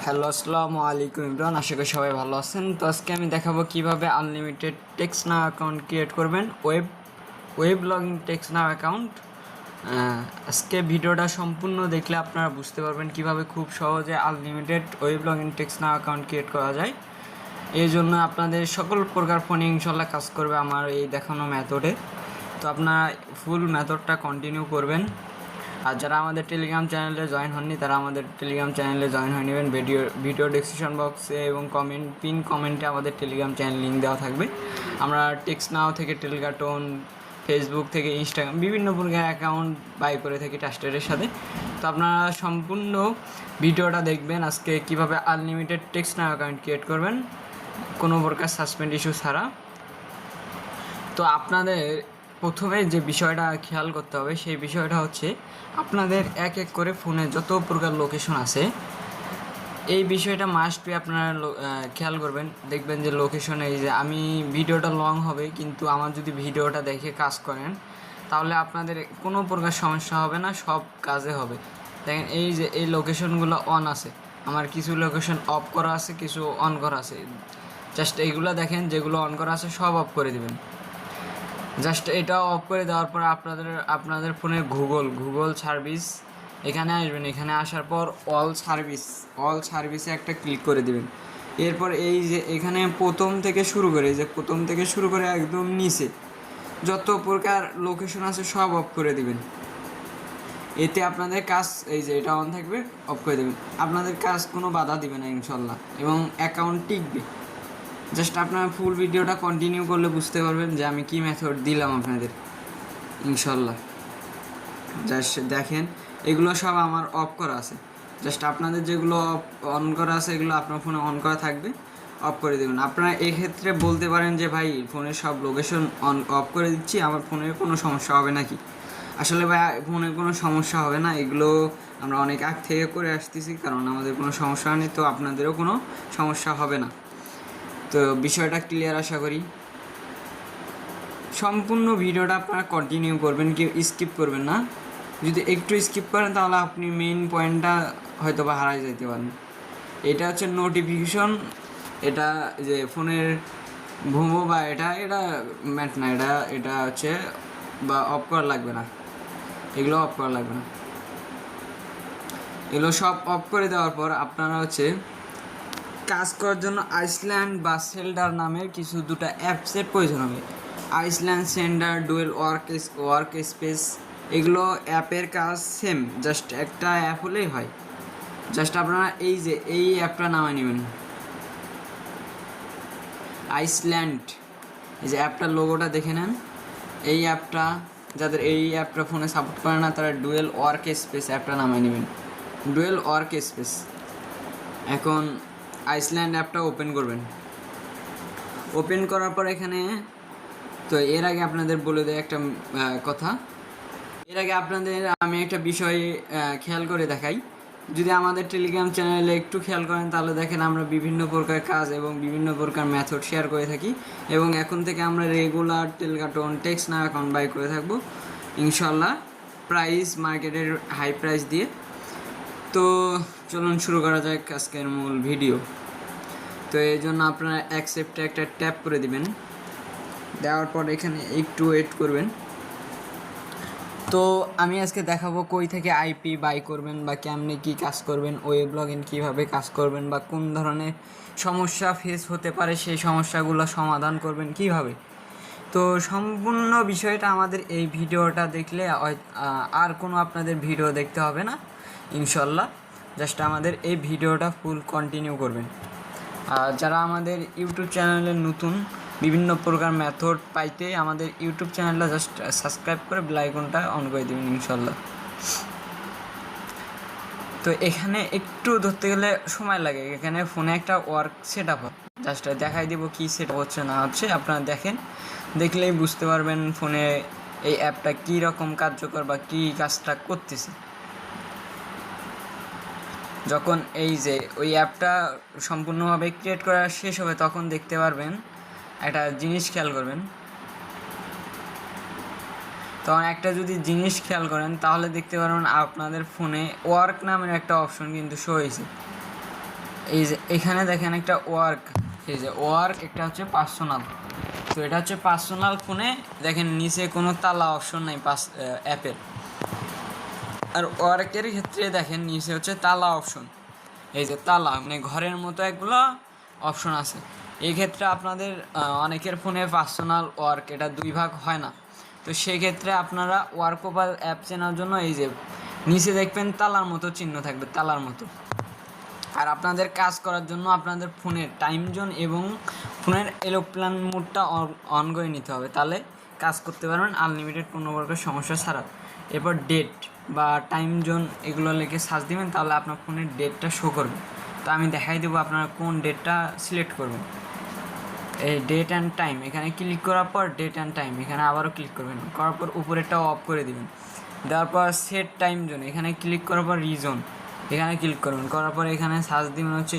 Hello, আসসালামু আলাইকুম ইমরান। আশা করি সবাই ভালো আছেন। তো আজকে আমি দেখাবো কিভাবে আনলিমিটেড টেক্সট নাও অ্যাকাউন্ট ক্রিয়েট করবেন, ওয়েব লগইন টেক্সট নাও অ্যাকাউন্ট। আজকে ভিডিওটা সম্পূর্ণ দেখলে আপনারা বুঝতে পারবেন কিভাবে খুব সহজে আনলিমিটেড ওয়েব লগইন টেক্সট নাও অ্যাকাউন্ট ক্রিয়েট করা যায়। এই জন্য আপনাদের সকল প্রকার ফোনে ইনশাল্লাহ কাজ করবে আমার এই দেখানো মেথডে। তো আপনারা ফুল মেথডটা কন্টিনিউ করবেন। আর যারা আমাদের টেলিগ্রাম চ্যানেলে জয়েন হননি তারা আমাদের টেলিগ্রাম চ্যানেলে জয়েন হয়ে নেবেন। ভিডিও ডেসক্রিপশন বক্সে এবং পিন কমেন্টে আমাদের টেলিগ্রাম চ্যানেল লিঙ্ক দেওয়া থাকবে। আমরা টেক্সট নাও থেকে টেলিকার্টন, ফেসবুক থেকে ইনস্টাগ্রাম বিভিন্ন প্রকার অ্যাকাউন্ট বাই করে থাকি ট্রাস্টেডের সাথে। তো আপনারা সম্পূর্ণ ভিডিওটা দেখবেন আজকে কিভাবে আনলিমিটেড টেক্সট নাও অ্যাকাউন্ট ক্রিয়েট করবেন কোনো প্রকার সাসপেন্ড ইস্যু ছাড়া। তো আপনাদের প্রথমে যে বিষয়টা খেয়াল করতে হবে সেই বিষয়টা হচ্ছে আপনাদের এক এক করে ফোনে যত প্রকার লোকেশন আছে এই বিষয়টা মাস্ট বি আপনারা খেয়াল করবেন। দেখবেন যে লোকেশন, এই যে আমি ভিডিওটা লং হবে কিন্তু আমার যদি ভিডিওটা দেখে কাজ করেন তাহলে আপনাদের কোনো প্রকার সমস্যা হবে না, সব কাজে হবে। দেখেন এই যে এই লোকেশনগুলো অন আছে, আমার কিছু লোকেশন অফ করা আছে, কিছু অন করা আছে। জাস্ট এইগুলো দেখেন, যেগুলো অন করা আছে সব অফ করে দেবেন। জাস্ট এটা অফ করে দেওয়ার পর আপনাদের ফোনে গুগল সার্ভিস এখানে আসবেন। এখানে আসার পর অল সার্ভিসে একটা ক্লিক করে দেবেন। এরপর এই যে এখানে প্রথম থেকে শুরু করে একদম নিচে যত প্রকার লোকেশন আছে সব অফ করে দিবেন। এতে আপনাদের কাজ, এই যে এটা অন থাকবে, অফ করে দেবেন। আপনাদের কাজ কোনো বাধা দিবে না ইনশাল্লাহ, এবং অ্যাকাউন্ট টিকবে। জাস্ট আপনারা ফুল ভিডিওটা কন্টিনিউ করলে বুঝতে পারবেন যে আমি কী মেথড দিলাম আপনাদের ইনশাল্লাহ। জাস্ট দেখেন এগুলো সব আমার অফ করা আছে। জাস্ট আপনাদের যেগুলো অন করা আছে এগুলো আপনার ফোনে অন করা থাকবে, অফ করে দেবেন। আপনারা এক্ষেত্রে বলতে পারেন যে ভাই ফোনের সব লোকেশন অফ করে দিচ্ছি, আমার ফোনের কোনো সমস্যা হবে নাকি? আসলে ভাই ফোনের কোনো সমস্যা হবে না, এগুলো আমরা অনেক আগ থেকে করে আসতেছি, কারণ আমাদের কোনো সমস্যা নেই, তো আপনাদেরও কোনো সমস্যা হবে না। তো বিষয়টা ক্লিয়ার আশা করি। সম্পূর্ণ ভিডিওটা আপনারা কন্টিনিউ করবেন, কেউ স্কিপ করবেন না। যদি একটু স্কিপ করেন তাহলে আপনি মেইন পয়েন্টটা হয়তো বা হারাই যেতে পারেন। এটা হচ্ছে নোটিফিকেশন, এটা যে ফোনের ঘুমো বা এটা ম্যাট না, এটা হচ্ছে বা অফ করা লাগবে না, এগুলো অফ করা লাগবে না। এগুলো সব অফ করে দেওয়ার পর আপনারা হচ্ছে কাজ করার জন্য আইসল্যান্ড বা সেল্ডার নামের দুটো অ্যাপসের প্রয়োজন হবে। Iceland, sender, dual work space, এগুলো অ্যাপের কাজ সেম, জাস্ট একটা অ্যাপ হলেই হয়। জাস্ট আপনারা এই যে এই অ্যাপটা নামায় নেবেন, আইসল্যান্ড। এই যে অ্যাপটার লোগোটা দেখে নেন। এই অ্যাপটা, যাদের এই অ্যাপটা ফোনে সাপোর্ট করে না তারা ডুয়েল ওয়ার্ক স্পেস অ্যাপটা নামায় নেবেন, ডুয়েল ওয়ার্ক স্পেস। এখন আইসল্যান্ড অ্যাপটা ওপেন করবেন। ওপেন করার পর এখানে, তো এর আগে আপনাদের বলে দেয় একটা কথা, এর আগে আপনাদের আমি একটা বিষয় খেয়াল করে দেখাই। যদি আমাদের টেলিগ্রাম চ্যানেলে একটু খেয়াল করেন তাহলে দেখেন আমরা বিভিন্ন প্রকার কাজ এবং বিভিন্ন প্রকার মেথড শেয়ার করে থাকি, এবং এখন থেকে আমরা রেগুলার টেলিকার্টন টেক্সট নাও অ্যাকাউন্ট বাই করে থাকবো ইনশাল্লাহ, প্রাইস মার্কেটের হাই প্রাইস দিয়ে। তো চলুন শুরু করা যাক আজকের মূল ভিডিও। তো এই জন্য আপনারা অ্যাকসেপ্টে একটা ট্যাপ করে দিবেন, দেওয়ার পর এখানে একটু ওয়েট করবেন। তো আমি আজকে দেখাবো কই থেকে আইপি বাই করবেন বা কেমনে কী কাজ করবেন, ওয়েব লগইন কীভাবে কাজ করবেন বা কোন ধরনের সমস্যা ফেস হতে পারে সেই সমস্যাগুলো সমাধান করবেন কীভাবে। তো সম্পূর্ণ বিষয়টা আমাদের এই ভিডিওটা দেখলে আর কোনো আপনাদের ভিডিও দেখতে হবে না ইনশাল্লাহ। জাস্ট আমাদের এই ভিডিওটা ফুল কন্টিনিউ করবেন। আর যারা আমাদের ইউটিউব চ্যানেলে নতুন, বিভিন্ন প্রকার মেথড পাইতে আমাদের ইউটিউব চ্যানেলটা জাস্ট সাবস্ক্রাইব করে বেল আইকনটা অন করে দেবেন ইনশাল্লাহ। তো এখানে একটু ধরতে গেলে সময় লাগে, এখানে ফোনে একটা ওয়ার্ক সেট আপ হয়, জাস্ট দেখাই দেবো কী সেট আপ হচ্ছে না হচ্ছে, আপনারা দেখেন, দেখলেই বুঝতে পারবেন ফোনে এই অ্যাপটা কী রকম কার্যকর বা কী কাজটা করতেছে। যখন এই যে ওই অ্যাপটা সম্পূর্ণভাবে ক্রিয়েট করা শেষ হবে তখন দেখতে পারবেন একটা জিনিস, খেয়াল করবেন। তখন একটা যদি জিনিস খেয়াল করেন তাহলে দেখতে পারবেন আপনাদের ফোনে ওয়ার্ক নামের একটা অপশন কিন্তু শো হয়েছে। এই যে এখানে দেখেন একটা ওয়ার্ক, এই যে ওয়ার্ক একটা হচ্ছে পার্সোনাল। তো এটা হচ্ছে পার্সোনাল ফোনে, দেখেন নিচে কোনো তালা অপশন নাই অ্যাপের। আর ওয়ার্কের ক্ষেত্রে দেখেন নিচে হচ্ছে তালা অপশন, এই যে তালা মানে ঘরের মতো একগুলো অপশন আছে। এই ক্ষেত্রে আপনাদের অনেকের ফোনে পার্সোনাল ওয়ার্ক এটা দুই ভাগ হয় না। তো সেক্ষেত্রে আপনারা ওয়ার্ক ওভার অ্যাপ চেনার জন্য এই যে নিচে দেখবেন তালার মতো চিহ্ন থাকবে, তালার মতো। আর আপনাদের কাজ করার জন্য আপনাদের ফোনের টাইম জোন এবং ফোনের এরোপ্লেন মোডটা অন করে নিতে হবে, তাহলে কাজ করতে পারবেন আনলিমিটেড কোনো প্রকার সমস্যা ছাড়া। এরপর ডেট বা টাইম জোন এগুলো লিখে সার্চ দিবেন, তাহলে আপনার ফোনের ডেটটা শো করবে। তো আমি দেখাই দেবো আপনারা কোন ডেটটা সিলেক্ট করবেন। এই ডেট অ্যান্ড টাইম এখানে ক্লিক করার পর ডেট অ্যান্ড টাইম এখানে আবারও ক্লিক করবেন, করার পর উপরেরটাও অফ করে দিবেন। দেওয়ার পর সেট টাইম জোন এখানে ক্লিক করার পর রিজন এখানে ক্লিক করবেন, করার পর এখানে সার্চ দিবেন হচ্ছে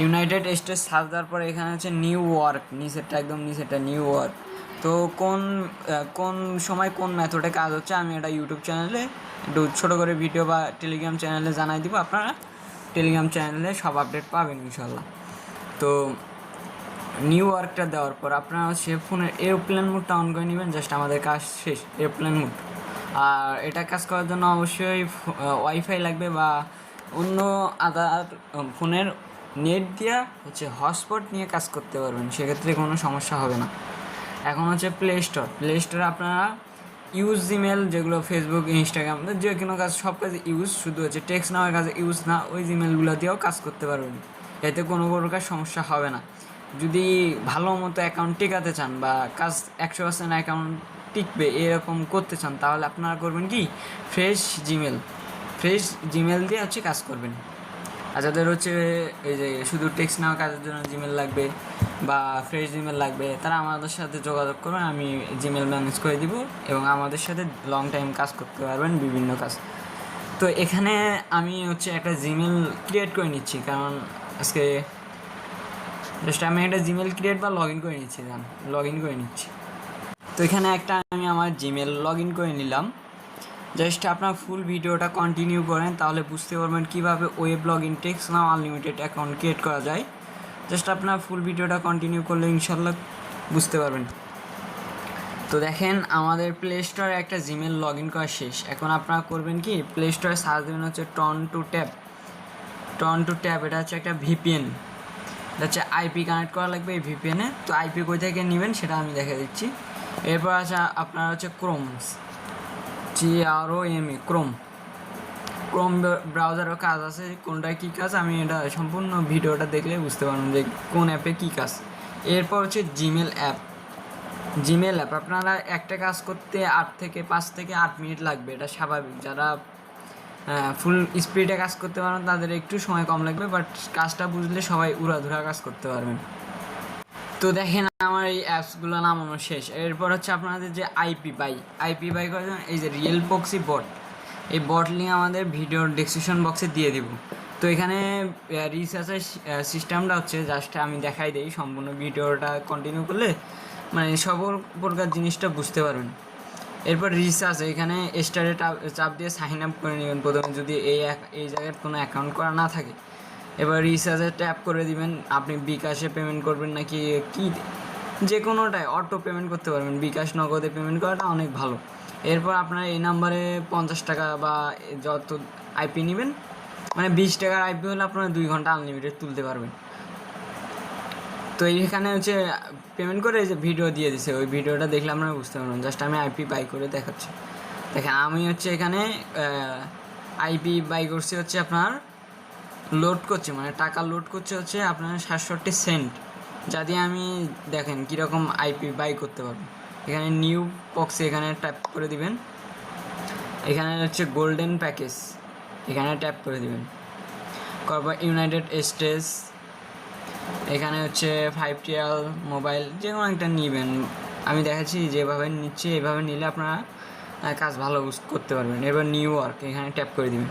ইউনাইটেড স্টেটস। সার্চ দেওয়ার পরে এখানে হচ্ছে নিউ ওয়ার্ক, নিচেরটা একদম নিচেরটা নিউ ওয়ার্ক। তো কোন সময় কোন মেথডে কাজ হচ্ছে আমি এটা ইউটিউব চ্যানেলে একটু ছোটো করে ভিডিও বা টেলিগ্রাম চ্যানেলে জানাই দিব, আপনারা টেলিগ্রাম চ্যানেলে সব আপডেট পাবেন ইনশাল্লাহ। তো নিউ ওয়ার্কটা দেওয়ার পর আপনারা হচ্ছে ফোনের এরোপ্লেন মোডটা অন করে নেবেন, জাস্ট আমাদের কাজ শেষ এরোপ্লেন মোড। আর এটা কাজ করার জন্য অবশ্যই ওয়াইফাই লাগবে বা অন্য আদার ফোনের নেট দিয়ে হচ্ছে হটস্পট নিয়ে কাজ করতে পারবেন, সেক্ষেত্রে কোনো সমস্যা হবে না। এখন হচ্ছে প্লে স্টোরে আপনারা ইউজ জিমেল, যেগুলো ফেসবুক ইনস্টাগ্রাম যে কোনো কাজ সব কাজে ইউজ, শুধু হচ্ছে টেক্সট নেওয়ার কাজে ইউজ না, ওই জিমেলগুলো দিয়েও কাজ করতে পারবেন, এতে কোনো প্রকার সমস্যা হবে না। যদি ভালো মতো অ্যাকাউন্ট টিকাতে চান বা কাজ 100% অ্যাকাউন্ট টিকবে এরকম করতে চান, তাহলে আপনারা করবেন কি ফ্রেশ জিমেল দিয়ে হচ্ছে কাজ করবেন। আর যাদের হচ্ছে এই যে শুধু টেক্সট নেওয়া কাজের জন্য জিমেল লাগবে বা ফ্রেশ জিমেল লাগবে, তারা আমাদের সাথে যোগাযোগ করবেন, আমি জিমেল ম্যানেজ করে দিব এবং আমাদের সাথে লং টাইম কাজ করতে পারবেন বিভিন্ন কাজ। তো এখানে আমি হচ্ছে একটা জিমেল ক্রিয়েট করে নিচ্ছি, কারণ আজকে জাস্ট আমি একটা জিমেল ক্রিয়েট বা লগ ইন করে নিচ্ছি। তো এখানে একটা আমি আমার জিমেল লগ ইন করে নিলাম। জাস্ট আপনার ফুল ভিডিওটা কন্টিনিউ করেন, তাহলে বুঝতে পারবেন কীভাবে web log in text now unlimited account create করা যায়। জাস্ট আপনার ফুল ভিডিওটা কন্টিনিউ করলে ইনশাল্লাহ বুঝতে পারবেন। তো দেখেন আমাদের প্লে স্টোরে একটা জিমেল লগ ইন করা শেষ। এখন আপনারা করবেন কি, প্লে স্টোরে সার্চ দেবেন হচ্ছে টন টু ট্যাব। এটা হচ্ছে একটা ভিপিএন, এটা হচ্ছে আইপি কানেক্ট করা লাগবে এই ভিপিএনে। তো আইপি কই থেকে নেবেন সেটা আমি দেখে দিচ্ছি। এরপর আছে আপনার হচ্ছে ক্রোম ব্রাউজারও কাজ আছে, কোনটায় কী কাজ আমি এটা সম্পূর্ণ ভিডিওটা দেখলে বুঝতে পারবেন যে কোন অ্যাপে কী কাজ। এরপর হচ্ছে জিমেল অ্যাপ আপনারা একটা কাজ করতে 5 থেকে 8 মিনিট লাগবে, এটা স্বাভাবিক। যারা ফুল স্পিডে কাজ করতে পারেন তাদের একটু সময় কম লাগবে, বাট কাজটা বুঝলে সবাই উড়াধুরা কাজ করতে পারবেন। তো দেখেন আমার এই অ্যাপসগুলো নামানো শেষ। এরপর হচ্ছে আপনাদের যে আইপি বাই করার জন্য এই যে রিয়েল প্রক্সি বট, এই বট লিঙ্ক আমাদের ভিডিওর ডেসক্রিপশন বক্সে দিয়ে দিব। তো এখানে রিসার্চের সিস্টেমটা হচ্ছে জাস্ট আমি দেখাই দিই, সম্পূর্ণ ভিডিওটা কন্টিনিউ করলে মানে সকল প্রকার জিনিসটা বুঝতে পারবেন। এরপর রিসার্চ এখানে স্টারে চাপ দিয়ে সাইন আপ করে নেবেন প্রথমে, যদি এই জায়গায় কোনো অ্যাকাউন্ট করা না থাকে। এবার রিচার্জে ট্যাপ করে দিবেন, আপনি বিকাশে পেমেন্ট করবেন নাকি কি যে কোনোটায় অটো পেমেন্ট করতে পারবেন, বিকাশ নগদে পেমেন্ট করাটা অনেক ভালো। এরপর আপনার এই নাম্বারে 50 টাকা বা যত আইপি নেবেন, মানে 20 টাকার আইপি হলে আপনারা 2 ঘন্টা আনলিমিটেড তুলতে পারবেন। তো এইখানে হচ্ছে পেমেন্ট করে যে ভিডিও দিয়ে দিছে, ওই ভিডিওটা দেখলে আপনারা বুঝতে পারবেন। জাস্ট আমি আইপি বাই করে দেখাচ্ছি। দেখেন আমি হচ্ছে এখানে আইপি বাই করছি হচ্ছে আপনার লোড করছে, মানে টাকা লোড করছে হচ্ছে আপনার 67 সেন্ট, যা দিয়ে আমি দেখেন কীরকম আইপি বাই করতে পারবো। এখানে নিউ বক্সে এখানে ট্যাপ করে দিবেন, এখানে হচ্ছে গোল্ডেন প্যাকেজ এখানে ট্যাপ করে দিবেন, তারপর ইউনাইটেড স্টেটস এখানে হচ্ছে 5 মোবাইল যে কোনো একটা নেবেন। আমি দেখাচ্ছি যেভাবে নিচ্ছি এভাবে নিলে আপনারা কাজ ভালো করতে পারবেন। এবার নিউ ওয়ার্ক এখানে ট্যাপ করে দিবেন,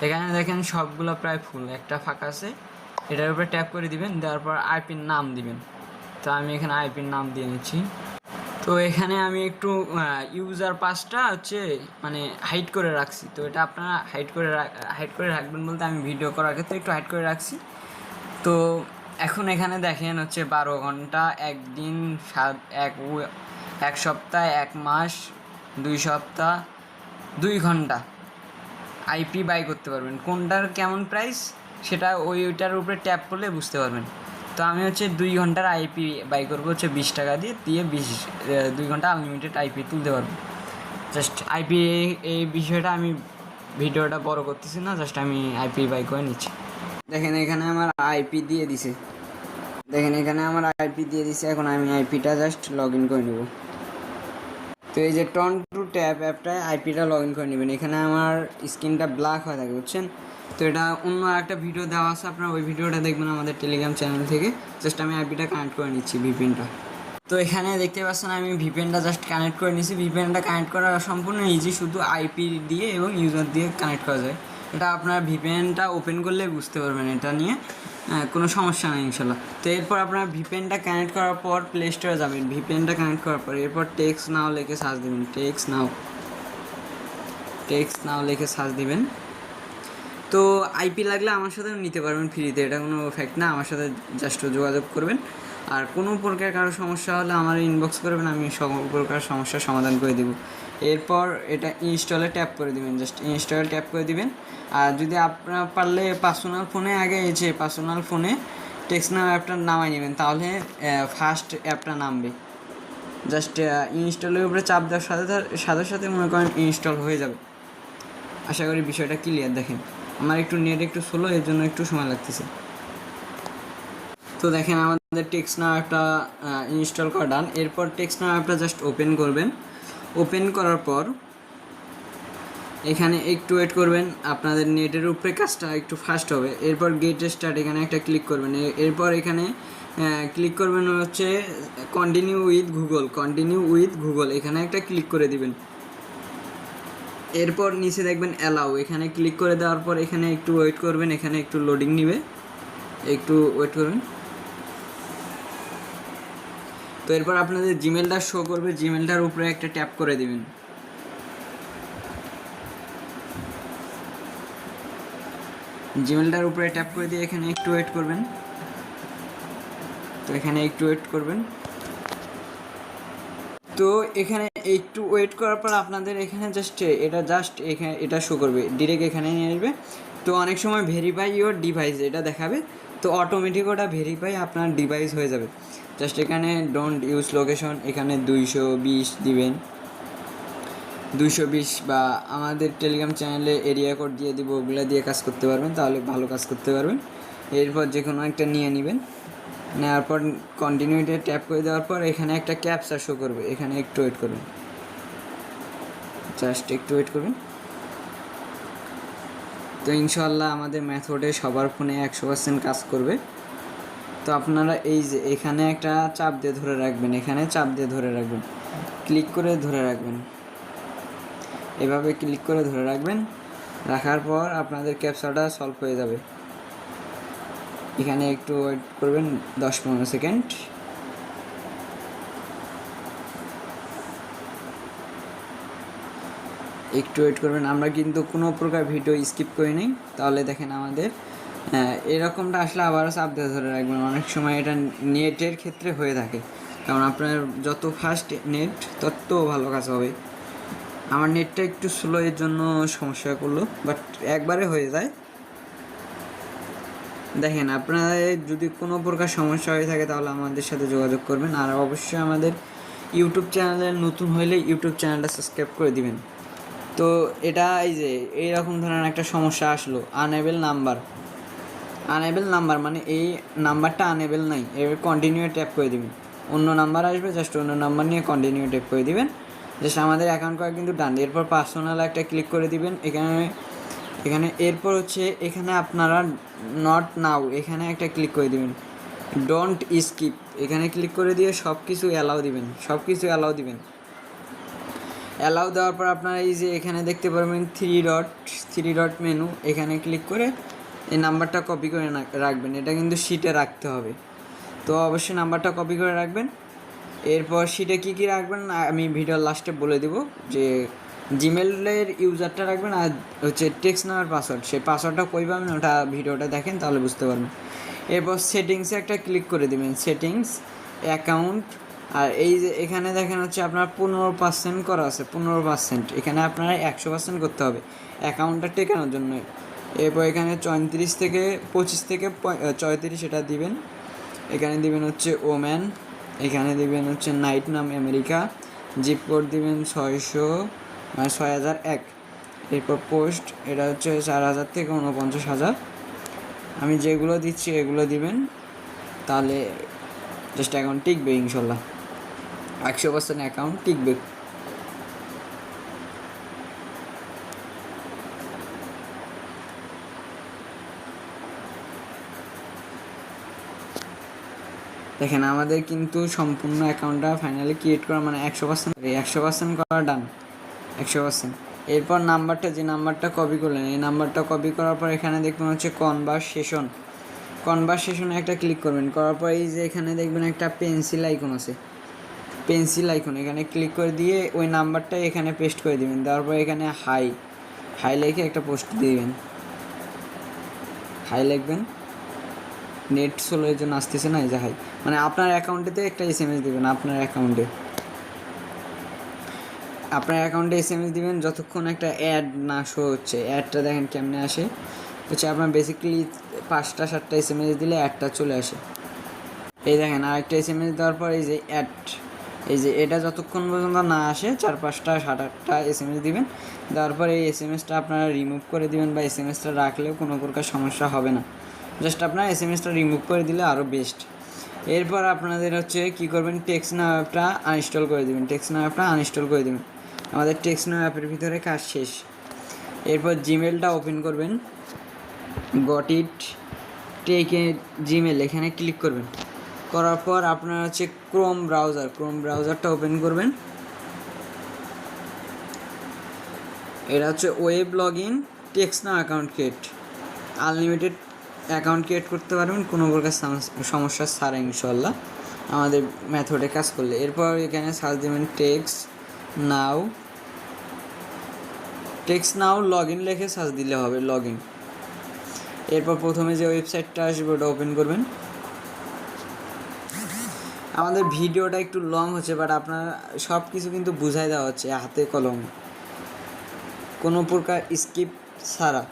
এখানে দেখেন সবগুলো প্রায় ফুল, একটা ফাঁকা আছে, এটার উপরে ট্যাপ করে দিবেন, দেওয়ার পর আইপির নাম দিবেন। তো আমি এখানে আইপির নাম দিয়ে নিচ্ছি। তো এখানে আমি একটু ইউজার পাসটা হচ্ছে মানে হাইড করে রাখছি, তো এটা আপনারা হাইড করে রাখবেন বলতে আমি ভিডিও করার ক্ষেত্রে একটু হাইড করে রাখছি। তো এখন এখানে দেখেন হচ্ছে 12 ঘন্টা, একদিন, এক সপ্তাহ, 1 মাস, 2 সপ্তাহ, 2 ঘন্টা আইপি বাই করতে পারবেন। কোনটার কেমন প্রাইস সেটা ওইটার উপরে ট্যাপ করলে বুঝতে পারবেন। তো আমি হচ্ছে 2 ঘন্টার আইপি বাই করবো হচ্ছে 20 টাকা দিয়ে 2 ঘন্টা আনলিমিটেড আইপি তুলতে পারবো। জাস্ট আইপি এই বিষয়টা আমি ভিডিওটা বড় করতেছি না, জাস্ট আমি আইপি বাই করে নিচ্ছি। দেখেন এখানে আমার আইপি দিয়ে দিছে, এখন আমি আইপিটা জাস্ট লগ ইন করে নেব। তো এই যে টন টু ট্যাপ অ্যাপটায় আইপিটা লগ ইন করে নেবেন। এখানে আমার স্ক্রিনটা ব্ল্যাক হয়ে থাকে, বুঝছেন? তো এটা অন্য একটা ভিডিও দেওয়া আছে, আপনারা ওই ভিডিওটা দেখবেন আমাদের টেলিগ্রাম চ্যানেল থেকে। জাস্ট আমি আইপিটা কানেক্ট করে নিচ্ছি, ভিপিএনটা। তো এখানে দেখতে পাচ্ছেন আমি ভিপিএনটা জাস্ট কানেক্ট করে নিচ্ছি। ভিপিএনটা কানেক্ট করা সম্পূর্ণ ইজি, শুধু আইপি দিয়ে এবং ইউজার দিয়ে কানেক্ট করা যায়। এটা আপনার ভিপিএনটা ওপেন করলে বুঝতে পারবেন, এটা নিয়ে কোনো সমস্যা নেই ইনশাল্লাহ। তো এরপর আপনার ভিপিএনটা কানেক্ট করার পর প্লে স্টোরে যাবেন। ভিপিএনটা কানেক্ট করার পর এরপর টেক্স নাও লিখে সার্চ দেবেন। টেক্স নাও লিখে সার্চ দিবেন। তো আইপি লাগলে আমার সাথে নিতে পারবেন ফ্রিতে, এটা কোনো ফ্যাক্ট না। আমার সাথে জাস্ট যোগাযোগ করবেন, আর কোনো প্রকার কারো সমস্যা হলে আমার ইনবক্স করবেন, আমি সকল প্রকার সমস্যার সমাধান করে দেবো। এরপর এটা ইনস্টলে ট্যাপ করে দিবেন, জাস্ট ইনস্টলে ট্যাপ করে দিবেন। আর যদি আপনার পারলে পার্সোনাল ফোনে আগে এসে পার্সোনাল ফোনে টেক্সট নাও অ্যাপটা নামাই নেবেন, তাহলে ফার্স্ট অ্যাপটা নামবে। জাস্ট ইনস্টলের উপরে চাপ দেওয়ার সাথে সাথে মনে করেন ইনস্টল হয়ে যাবে। আশা করি বিষয়টা ক্লিয়ার। দেখেন আমার একটু নেট একটু স্লো, এর জন্য একটু সময় লাগতেছে। তো দেখেন আমাদের টেক্সট নাও অ্যাপটা ইনস্টল করা ডান। এরপর টেক্সট নাও অ্যাপটা জাস্ট ওপেন করবেন। ওপেন করার পর এখানে একটু ওয়েট করবেন, আপনাদের নেটের উপরে কাজটা একটু ফাস্ট হবে। এরপর গেট স্টার্ট এখানে একটা ক্লিক করবেন। এরপর এখানে ক্লিক করবেন হচ্ছে কন্টিনিউ উইথ গুগল, এখানে একটা ক্লিক করে দিবেন। এরপর নিচে দেখবেন অ্যালাউ, এখানে ক্লিক করে দেওয়ার পর এখানে একটু ওয়েট করবেন, এখানে একটু লোডিং নিবে, একটু ওয়েট করবেন। তো এরপর আপনাদের জিমেলটা শো করবে, জিমেলটার উপরে একটা ট্যাপ করে দিবেন। জিমেলটার উপরে ট্যাপ করে দিয়ে এখানে একটু ওয়েট করবেন। তো এখানে একটু ওয়েট করবেন। তো এখানে একটু ওয়েট করার পর আপনাদের এখানে এটা শো করবে, ডিরেক্ট এখানে নিয়ে আসবে। তো অনেক সময় ভেরিফাই ইওর ডিভাইস এটা দেখাবে, তো অটোমেটিক ওটা ভেরিফাই আপনার ডিভাইস হয়ে যাবে। জাস্ট এখানে ডোন্ট ইউজ লোকেশন, এখানে 220 দিবেন, 220 বা আমাদের টেলিগ্রাম চ্যানেলে এরিয়া কোড দিয়ে দিব, ওগুলো দিয়ে কাজ করতে পারবেন, তাহলে ভালো কাজ করতে পারবেন। এরপর যে কোনো একটা নিয়ে নেবেন, নেওয়ার পর কন্টিনিউতে ট্যাপ করে দেওয়ার পর এখানে একটা ক্যাপচা শো করবে, এখানে একটু ওয়েট করবেন, জাস্ট একটু ওয়েট করবেন। তো ইনশাল্লাহ আমাদের মেথডে সবার ফোনে 100% কাজ করবে। তো আপনারা এই যে এখানে একটা চাপ দিয়ে ধরে রাখবেন, এখানে চাপ দিয়ে ধরে রাখবেন, ক্লিক করে ধরে রাখবেন, এভাবে ক্লিক করে ধরে রাখবেন। রাখার পর আপনাদের ক্যাপচাটা সলভ হয়ে যাবে। এখানে একটু ওয়েট করবেন 10-15 সেকেন্ড। একটু ওয়েট করবেন, আমরা কিন্তু কোনো প্রকার ভিডিও স্কিপ করি নাই। তাহলে দেখেন আমাদের এরকমটা আসলে আবারও চাপ দিয়ে ধরে রাখবেন। অনেক সময় এটা নেটের ক্ষেত্রে হয়ে থাকে, কারণ আপনার যত ফাস্ট নেট তত ভালো কাজ হবে। আমার নেটটা একটু স্লো, এর জন্য সমস্যা করলো, বাট একবারে হয়ে যায়। দেখেন আপনাদের যদি কোনো প্রকার সমস্যা হয়ে থাকে তাহলে আমাদের সাথে যোগাযোগ করবেন। আর অবশ্যই আমাদের ইউটিউব চ্যানেলে নতুন হলে ইউটিউব চ্যানেলটা সাবস্ক্রাইব করে দিবেন। তো এটা এই যে এইরকম ধরনের একটা সমস্যা আসলো, আনএবেল নাম্বার মানে এই নাম্বারটা আনএবেল নাই, এবার কন্টিনিউ ট্যাপ করে দিবেন। অন্য নাম্বার আসবে, জাস্ট অন্য নাম্বার নিয়ে কন্টিনিউ ট্যাপ করে দিবেন। জাস্ট আমাদের অ্যাকাউন্ট করা কিন্তু ডান। এরপর পার্সোনাল একটা ক্লিক করে দিবেন এখানে এরপর হচ্ছে এখানে আপনারা নট নাও এখানে একটা ক্লিক করে দিবেন। ডোন্ট স্কিপ এখানে ক্লিক করে দিয়ে সব কিছু অ্যালাউ দিবেন, অ্যালাউ দেওয়ার পর আপনারা এই যে এখানে দেখতে পারবেন থ্রি ডট মেনু, এখানে ক্লিক করে এই নাম্বারটা কপি করে রাখবেন। এটা কিন্তু শিটে রাখতে হবে, তো অবশ্যই নাম্বারটা কপি করে রাখবেন। এরপর সেটা কী কী রাখবেন আমি ভিডিওর লাস্টে বলে দেবো, যে জিমেলের ইউজারটা রাখবেন আর হচ্ছে টেক্সট নেওয়ার পাসওয়ার্ড, সেই পাসওয়ার্ডটা কই পাবেন ওটা ভিডিওটা দেখেন তাহলে বুঝতে পারবেন। এরপর সেটিংসে একটা ক্লিক করে দেবেন, সেটিংস অ্যাকাউন্ট, আর এই যে এখানে দেখেন হচ্ছে আপনার 15% করা আছে, 15%, এখানে আপনারা 100% করতে হবে অ্যাকাউন্টটা টেকানোর জন্য। এরপর এখানে 34 থেকে 25 থেকে 34 এটা দিবেন। এখানে দিবেন হচ্ছে ওম্যান, এখানে দিবেন হচ্ছে নাইট নাম আমেরিকা, জিপ কোড দিবেন 6001। এরপর পোস্ট এটা হচ্ছে 4000 থেকে 49,000। আমি যেগুলো দিচ্ছি এগুলো দিবেন, তাহলে জাস্ট অ্যাকাউন্ট টিকবে ইনশাল্লাহ, 100% অ্যাকাউন্ট টিকবে। দেখেন আমাদের কিন্তু সম্পূর্ণ অ্যাকাউন্টটা ফাইনালি ক্রিয়েট করা, মানে 100% করা ডান, 100%। এরপর নাম্বারটা, যে নাম্বারটা কপি করলেন এই নাম্বারটা কপি করার পর এখানে দেখবেন হচ্ছে কনভারসেশনে একটা ক্লিক করবেন। করার পর এই যে এখানে দেখবেন একটা পেন্সিল আইকন আছে, পেন্সিল আইকন, এখানে ক্লিক করে দিয়ে ওই নাম্বারটা এখানে পেস্ট করে দিবেন। দেওয়ার পর এখানে হাই লিখে একটা পোস্ট দিবেন, হাই লিখবেন, নেট স্লো এর জন্য আসতেছে না, এই যে হাই, মানে আপনার অ্যাকাউন্টেতে একটা SMS দিবেন, আপনার অ্যাকাউন্টে SMS দিবেন যতক্ষণ একটা অ্যাড না শো হচ্ছে। অ্যাডটা দেখেন কেমনে আসে হচ্ছে, আপনার বেসিক্যালি 5টা-7টা SMS দিলে অ্যাডটা চলে আসে। এই দেখেন আরেকটা SMS দেওয়ার পর এই যে অ্যাড, এই যে এটা যতক্ষণ পর্যন্ত না আসে 4-5-7-8টা SMS দিবেন। দেওয়ার পর এই SMSটা আপনারা রিমুভ করে দিবেন, বা SMSটা রাখলেও কোনো প্রকার সমস্যা হবে না, জাস্ট আপনার SMSটা রিমুভ করে দিলে আরও বেস্ট। এরপর আপনাদের হচ্ছে কী করবেন, টেক্সট নাও অ্যাপটা আনইনস্টল করে দেবেন, আমাদের টেক্সট নাও অ্যাপের ভিতরে কাজ শেষ। এরপর জিমেলটা ওপেন করবেন, গট ইট টেক জিমেল, এখানে ক্লিক করবেন। করার পর আপনার হচ্ছে ক্রোম ব্রাউজারটা ওপেন করবেন। এটা হচ্ছে ওয়েব লগ ইন টেক্সট নাও account create, unlimited account create করতে পারবেন কোনো প্রকার সমস্যা ছাড়া ইনশাল্লাহ আমাদের মেথডে কাজ করলে। এরপর এখানে সার্চ দেবেন টেক্সট নাও লগ ইন লিখে সার্চ দিলে হবে, লগ ইন। এরপর প্রথমে যে ওয়েবসাইটটা আসবে ওটা ওপেন করবেন। আমাদের ভিডিওটা একটু লং হচ্ছে, বাট আপনার সব কিছু কিন্তু বুঝাই দেওয়া হচ্ছে হাতে কলমে, কোনো প্রকার স্কিপ ছাড়া।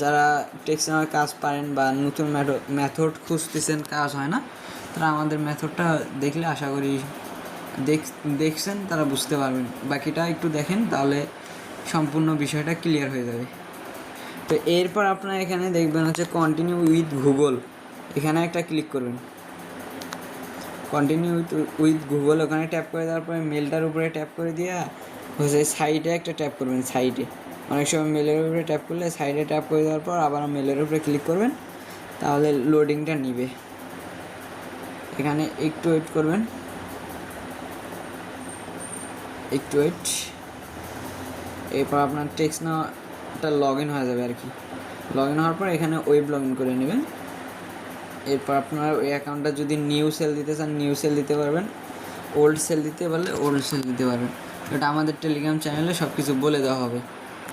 যারা টেক্সট নাওয়ের কাজ পারেন বা নতুন মেথড খুঁজতেছেন, কাজ হয় না, তারা আমাদের মেথডটা দেখলে আশা করি দেখছেন তারা বুঝতে পারবেন। বাকিটা একটু দেখেন তাহলে সম্পূর্ণ বিষয়টা ক্লিয়ার হয়ে যাবে। তো এরপর আপনারা এখানে দেখবেন হচ্ছে কন্টিনিউ উইথ গুগল, এখানে একটা ক্লিক করবেন, কন্টিনিউ উইথ গুগল, ওখানে ট্যাপ করে দেওয়ার পরে মেলটার উপরে ট্যাপ করে দিয়ে হচ্ছে সাইডে একটা ট্যাপ করবেন, সাইডে অনেক সময় মেলের উপরে ট্যাপ করলে সাইডে ট্যাপ করে দেওয়ার পর আবার মেলের উপরে ক্লিক করবেন, তাহলে লোডিংটা নিবে। এখানে একটু ওয়েট করবেন, এরপর আপনার টেক্সট নাওটা লগ ইন হয়ে যাবে আর কি। লগ ইন হওয়ার পর এখানে ওয়েব লগ ইন করে নেবেন। এরপর আপনার ওই অ্যাকাউন্টটা যদি নিউ সেল দিতে চান নিউ সেল দিতে পারবেন, ওল্ড সেল দিতে পারলে ওল্ড সেল দিতে পারবেন। এটা আমাদের টেলিগ্রাম চ্যানেলে সব কিছু বলে দেওয়া হবে।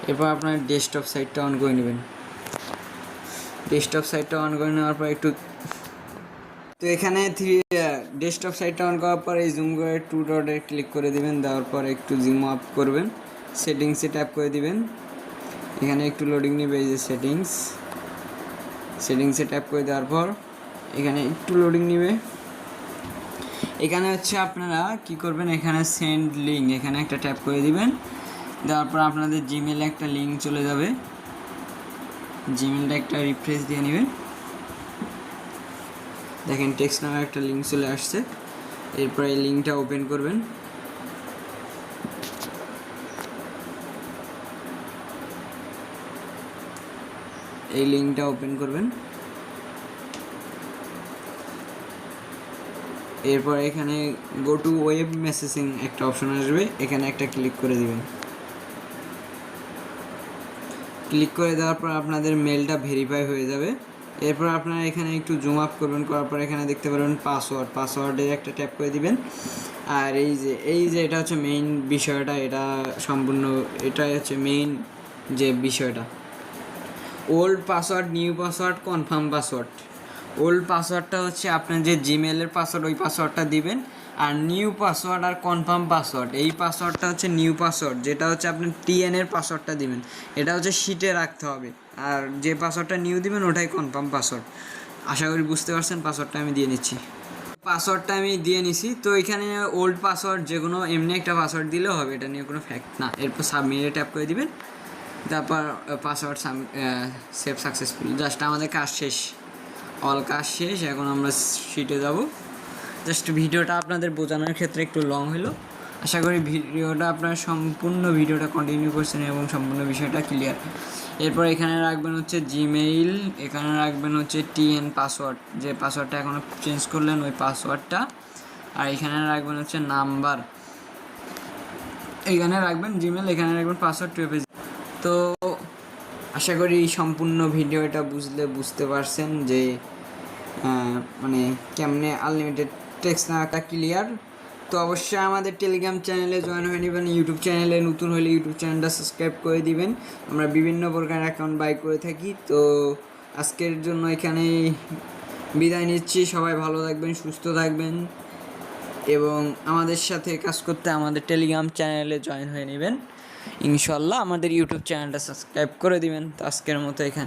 এরপর আপনার ডেস্কটপ সাইটটা অন করে নেবেন। ডেস্কটপ সাইটটা অন করে নেওয়ার পর তো এখানে ডেস্কটপ সাইটটা অন করার পর এই জুম করে 2 ডটে ক্লিক করে দিবেন। দেওয়ার পর একটু জুম আপ করবেন, সেটিংসে ট্যাপ করে দিবেন। এখানে একটু লোডিং নেবে, এই যে সেটিংসে ট্যাপ করে দেওয়ার পর এখানে একটু লোডিং নেবে। এখানে হচ্ছে আপনারা কি করবেন, এখানে সেন্ড লিঙ্ক, এখানে একটা ট্যাপ করে দিবেন। দেওয়ার পর আপনাদের জিমেলে একটা লিঙ্ক চলে যাবে, জিমেলটা একটা রিফ্রেশ দিয়ে নেবেন। দেখেন টেক্সট নামে একটা লিঙ্ক চলে আসছে। এরপর এই লিঙ্কটা ওপেন করবেন। এরপর এখানে গো টু ওয়েব মেসেজিং একটা অপশন আসবে, এখানে একটা ক্লিক করে দিবেন। ক্লিক করে দেওয়ার পর আপনাদের মেলটা ভেরিফাই হয়ে যাবে। এরপর আপনারা এখানে একটু জুম আপ করবেন, করার পর এখানে দেখতে পারবেন পাসওয়ার্ডে একটা ট্যাপ করে দিবেন। আর এই যে এটা হচ্ছে মেইন বিষয়টা, এটা সম্পূর্ণ এটাই হচ্ছে মেইন যে বিষয়টা, old password, new password, confirm password. Old পাসওয়ার্ডটা হচ্ছে আপনার যে জিমেলের পাসওয়ার্ড, ওই পাসওয়ার্ডটা দিবেন। আর নিউ পাসওয়ার্ড আর কনফার্ম পাসওয়ার্ড, এই পাসওয়ার্ডটা হচ্ছে নিউ পাসওয়ার্ড, যেটা হচ্ছে আপনি টিএনের পাসওয়ার্ডটা দিবেন, এটা হচ্ছে শিটে রাখতে হবে। আর যে পাসওয়ার্ডটা নিউ দিবেন ওটাই কনফার্ম পাসওয়ার্ড। আশা করি বুঝতে পারছেন। পাসওয়ার্ডটা আমি দিয়ে নিচ্ছি। পাসওয়ার্ডটা আমি দিয়ে নিছি। তো এখানে ওল্ড পাসওয়ার্ড যে কোনো এমনি একটা পাসওয়ার্ড দিলেও হবে, এটা নিয়ে কোনো ফ্যাক্ট না। এরপর সাবমিটে ট্যাপ করে দিবেন, তারপর পাসওয়ার্ড সেভ সাকসেসফুল। জাস্ট আমাদের কাজ শেষ, অল কাজ শেষ। এখন আমরা শিটে যাব। জাস্ট ভিডিওটা আপনাদের বোঝানোর ক্ষেত্রে একটু লং হলো। আশা করি ভিডিওটা আপনারা সম্পূর্ণ ভিডিওটা কন্টিনিউ করছেন এবং সম্পূর্ণ বিষয়টা ক্লিয়ার। এরপর এখানে রাখবেন হচ্ছে জিমেইল, এখানে রাখবেন হচ্ছে টিএন পাসওয়ার্ড, যে পাসওয়ার্ডটা এখনও চেঞ্জ করলেন ওই পাসওয়ার্ডটা। আর এখানে রাখবেন হচ্ছে নাম্বার, এখানে রাখবেন জিমেল, এখানে রাখবেন পাসওয়ার্ড টুয়েপেজ। তো আশা করি সম্পূর্ণ ভিডিওটা বুঝতে পারছেন যে মানে কেমনে আনলিমিটেড টেক্সট নেওয়াটা ক্লিয়ার। তো অবশ্যই আমাদের টেলিগ্রাম চ্যানেলে জয়েন হয়ে নেবেন। ইউটিউব চ্যানেলে নতুন হলে ইউটিউব চ্যানেলটা সাবস্ক্রাইব করে দিবেন। আমরা বিভিন্ন প্রকার অ্যাকাউন্ট বাই করে থাকি। তো আজকের জন্য এখানে বিদায় নিচ্ছি। সবাই ভালো থাকবেন, সুস্থ থাকবেন এবং আমাদের সাথে কাজ করতে আমাদের টেলিগ্রাম চ্যানেলে জয়েন হয়ে নেবেন ইনশাল্লাহ। আমাদের ইউটিউব চ্যানেলটা সাবস্ক্রাইব করে দিবেন। তো আজকের মতো এখানে